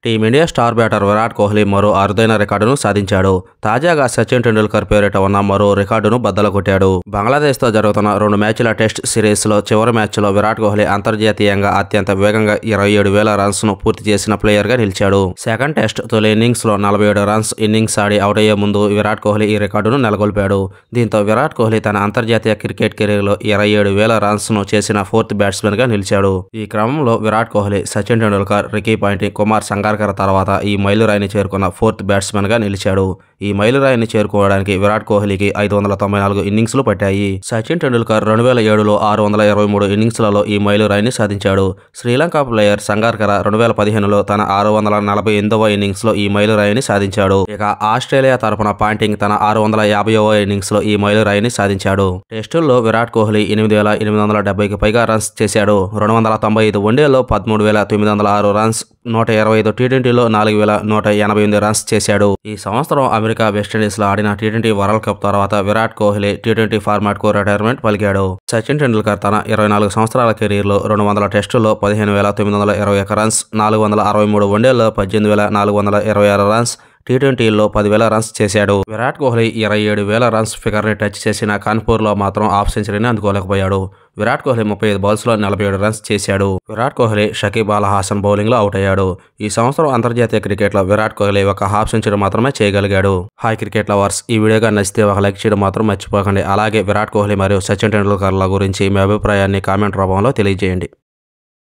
Team India star batter Virat Kohli మరో అరుదైన రికార్డును సాధించాడు. తాజాగా సచిన్ టెండూల్కర్ పేరిట ఉన్న మరో రికార్డును బద్దలుకొట్టాడు. బంగ్లాదేశ్తో జరుగుతున్న 2 మ్యాచ్ల టెస్ట్ సిరీస్లో చివరి మ్యాచ్లో విరాట్ కోహ్లీ అంతర్జాతీయంగా అత్యంత వేగంగా 27,000 రన్స్ను పూర్తి చేసిన ప్లేయర్గా నిలిచాడు. సెకండ్ టెస్ట్ తొలి ఇన్నింగ్స్లో 47 రన్స్ ఇన్నింగ్స్ ఆడి అవుట్ అయ్యే ముందు విరాట్ కోహ్లీ ఈ రికార్డును నెలకొల్పాడు. దీంతో విరాట్ కోహ్లీ తన అంతర్జాతీయ క్రికెట్ కెరీర్లో 27,000 రన్స్ను చేసిన 4th బ్యాట్స్మెన్గా నిలిచాడు. ఈ క్రమంలో విరాట్ కోహ్లీ, సచిన్ టెండూల్కర్, రికీ పాయింటింగ్, కుమార్ సంగాక్కర్ తర్వాత ఈ మైలురాయిని చేరుకున్న 4th బ్యాట్స్మెన్గా నిలిచాడు. ఈ మైలురాయిని చేరుకోవడానికి విరాట్ కోహ్లీకి 594 ఇన్నింగ్స్లు పట్టాయి. సచిన్ టెండూల్కర్ 2007లో 623 ఇన్నింగ్స్లలో ఈ మైలురాయిని సాధించాడు. శ్రీలంక ప్లేయర్ సంగాక్కర 2015లో తన 648వ ఇన్నింగ్స్లో ఈ మైలురాయిని సాధించాడు. ఇక ఆస్ట్రేలియా తరపున పాయింటింగ్ తన 650వ ఇన్నింగ్స్లో ఈ మైలురాయిని సాధించాడు. టెస్టుల్లో విరాట్ కోహ్లీ 8,870కి పైగా రన్స్ చేశాడు. 295 వన్డేల్లో 13,906 రన్స్, 125 టీ20లో 4,188 రన్స్ చేశాడు. ఈ సంవత్సరం అమెరికా, వెస్టిండీస్లో ఆడిన టీ20 వరల్డ్ కప్ తర్వాత విరాట్ కోహ్లీ టీ20 ఫార్మాట్కు రిటైర్మెంట్ పలికాడు. సచిన్ టెండూల్కర్ తన 24 సంవత్సరాల కెరీర్లో 200 టెస్టుల్లో 15,921 రన్స్, 463 వన్డేల్లో 18,426 రన్స్, టీ20లో 10,000 రన్స్ చేశాడు. విరాట్ కోహ్లీ 27,000 రన్స్ ఫిగర్ని టచ్ చేసిన కాన్పూర్లో మాత్రం హాఫ్ సెంచరీని అందుకోలేకపోయాడు. విరాట్ కోహ్లీ 35 బాల్స్లో 47 రన్స్ చేశాడు. విరాట్ కోహ్లీ షకీబ్ అల్ హాసన్ బౌలింగ్లో అవుట్ అయ్యాడు. ఈ సంవత్సరం అంతర్జాతీయ క్రికెట్లో విరాట్ కోహ్లీ ఒక హాఫ్ సెంచరీ మాత్రమే చేయగలిగాడు. హాయ్ క్రికెట్ లవర్స్, ఈ వీడియోగా నచ్చితే ఒక లైక్ చేయడం మాత్రం మర్చిపోకండి. అలాగే విరాట్ కోహ్లీ మరియు సచిన్ టెండూల్కర్ల గురించి మీ అభిప్రాయాన్ని కామెంట్ రూపంలో తెలియజేయండి.